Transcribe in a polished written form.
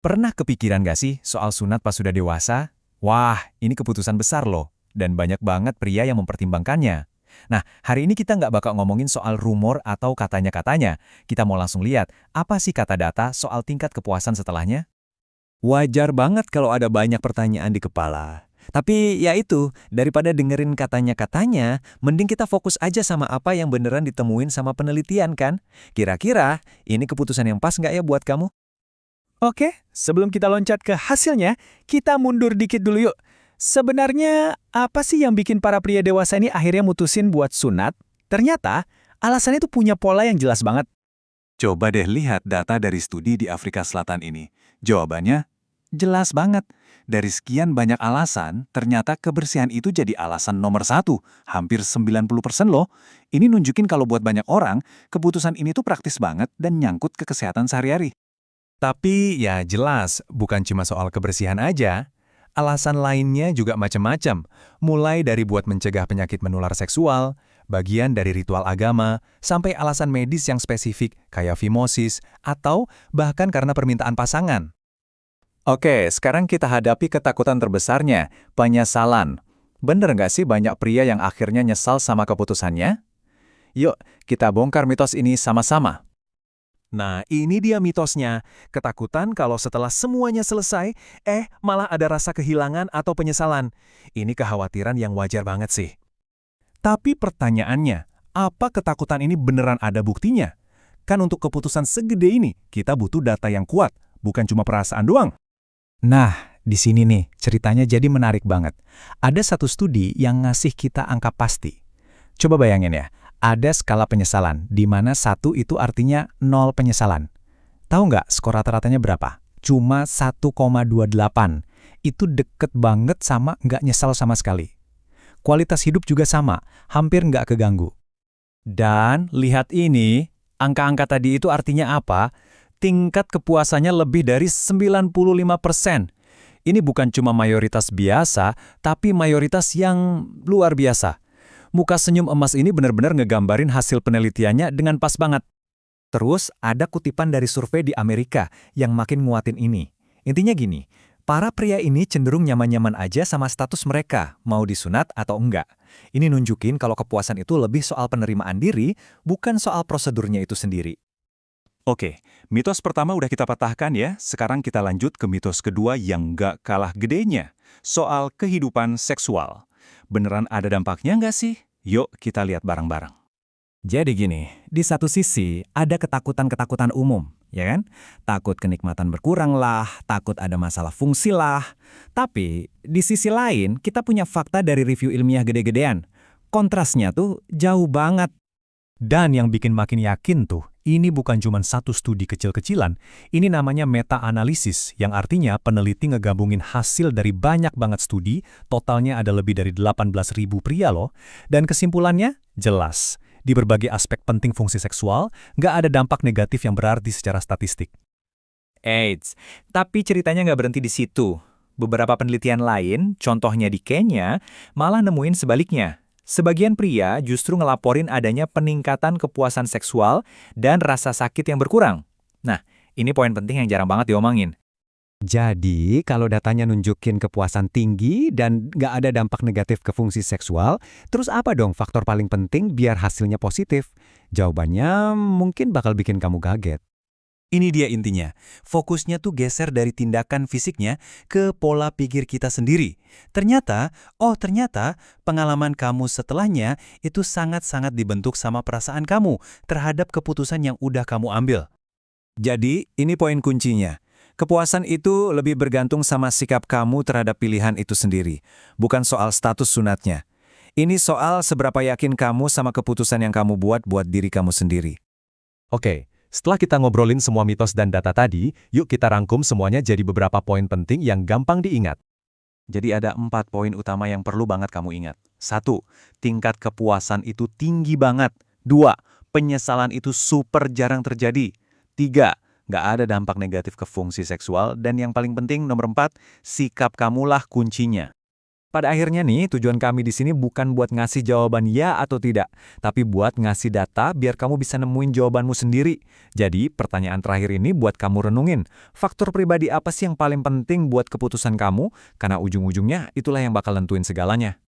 Pernah kepikiran gak sih soal sunat pas sudah dewasa? Wah, ini keputusan besar loh. Dan banyak banget pria yang mempertimbangkannya. Nah, hari ini kita nggak bakal ngomongin soal rumor atau katanya-katanya. Kita mau langsung lihat, apa sih kata data soal tingkat kepuasan setelahnya? Wajar banget kalau ada banyak pertanyaan di kepala. Tapi ya itu, daripada dengerin katanya-katanya, mending kita fokus aja sama apa yang beneran ditemuin sama penelitian kan? Kira-kira ini keputusan yang pas nggak ya buat kamu? Oke, sebelum kita loncat ke hasilnya, kita mundur dikit dulu yuk. Sebenarnya, apa sih yang bikin para pria dewasa ini akhirnya mutusin buat sunat? Ternyata, alasannya itu punya pola yang jelas banget. Coba deh lihat data dari studi di Afrika Selatan ini. Jawabannya, jelas banget. Dari sekian banyak alasan, ternyata kebersihan itu jadi alasan nomor satu. Hampir 90% loh. Ini nunjukin kalau buat banyak orang, keputusan ini tuh praktis banget dan nyangkut ke kesehatan sehari-hari. Tapi ya jelas, bukan cuma soal kebersihan aja. Alasan lainnya juga macam-macam, mulai dari buat mencegah penyakit menular seksual, bagian dari ritual agama, sampai alasan medis yang spesifik kayak fimosis, atau bahkan karena permintaan pasangan. Oke, sekarang kita hadapi ketakutan terbesarnya, penyesalan. Bener nggak sih banyak pria yang akhirnya nyesal sama keputusannya? Yuk, kita bongkar mitos ini sama-sama. Nah, ini dia mitosnya. Ketakutan kalau setelah semuanya selesai, malah ada rasa kehilangan atau penyesalan. Ini kekhawatiran yang wajar banget sih. Tapi pertanyaannya, apa ketakutan ini beneran ada buktinya? Kan untuk keputusan segede ini, kita butuh data yang kuat, bukan cuma perasaan doang. Nah, di sini nih, ceritanya jadi menarik banget. Ada satu studi yang ngasih kita angka pasti. Coba bayangin ya, ada skala penyesalan, di mana 1 itu artinya 0 penyesalan. Tahu nggak skor rata-ratanya berapa? Cuma 1,28. Itu deket banget sama nggak nyesal sama sekali. Kualitas hidup juga sama, hampir nggak keganggu. Dan lihat ini, angka-angka tadi itu artinya apa? Tingkat kepuasannya lebih dari 95%. Ini bukan cuma mayoritas biasa, tapi mayoritas yang luar biasa. Muka senyum emas ini benar-benar ngegambarin hasil penelitiannya dengan pas banget. Terus ada kutipan dari survei di Amerika yang makin nguatin ini. Intinya gini, para pria ini cenderung nyaman-nyaman aja sama status mereka, mau disunat atau enggak. Ini nunjukin kalau kepuasan itu lebih soal penerimaan diri, bukan soal prosedurnya itu sendiri. Oke, mitos pertama udah kita patahkan ya. Sekarang kita lanjut ke mitos kedua yang nggak kalah gedenya. Soal kehidupan seksual. Beneran ada dampaknya nggak sih? Yuk kita lihat bareng-bareng. Jadi gini, di satu sisi ada ketakutan-ketakutan umum, ya kan? Takut kenikmatan berkurang lah, takut ada masalah fungsi lah. Tapi di sisi lain kita punya fakta dari review ilmiah gede-gedean. Kontrasnya tuh jauh banget. Dan yang bikin makin yakin tuh, ini bukan cuma satu studi kecil-kecilan, ini namanya meta-analisis, yang artinya peneliti ngegabungin hasil dari banyak banget studi, totalnya ada lebih dari 18.000 pria loh, dan kesimpulannya jelas. Di berbagai aspek penting fungsi seksual, nggak ada dampak negatif yang berarti secara statistik. Eits, tapi ceritanya nggak berhenti di situ. Beberapa penelitian lain, contohnya di Kenya, malah nemuin sebaliknya. Sebagian pria justru ngelaporin adanya peningkatan kepuasan seksual dan rasa sakit yang berkurang. Nah, ini poin penting yang jarang banget diomongin. Jadi, kalau datanya nunjukin kepuasan tinggi dan nggak ada dampak negatif ke fungsi seksual, terus apa dong faktor paling penting biar hasilnya positif? Jawabannya mungkin bakal bikin kamu kaget. Ini dia intinya, fokusnya tuh geser dari tindakan fisiknya ke pola pikir kita sendiri. Ternyata pengalaman kamu setelahnya itu sangat-sangat dibentuk sama perasaan kamu terhadap keputusan yang udah kamu ambil. Jadi, ini poin kuncinya. Kepuasan itu lebih bergantung sama sikap kamu terhadap pilihan itu sendiri, bukan soal status sunatnya. Ini soal seberapa yakin kamu sama keputusan yang kamu buat diri kamu sendiri. Oke, setelah kita ngobrolin semua mitos dan data tadi, yuk kita rangkum semuanya jadi beberapa poin penting yang gampang diingat. Jadi ada 4 poin utama yang perlu banget kamu ingat. 1. Tingkat kepuasan itu tinggi banget. 2. Penyesalan itu super jarang terjadi. 3. Nggak ada dampak negatif ke fungsi seksual. Dan yang paling penting, nomor 4, sikap kamulah kuncinya. Pada akhirnya nih, tujuan kami di sini bukan buat ngasih jawaban ya atau tidak, tapi buat ngasih data biar kamu bisa nemuin jawabanmu sendiri. Jadi, pertanyaan terakhir ini buat kamu renungin. Faktor pribadi apa sih yang paling penting buat keputusan kamu? Karena ujung-ujungnya itulah yang bakal nentuin segalanya.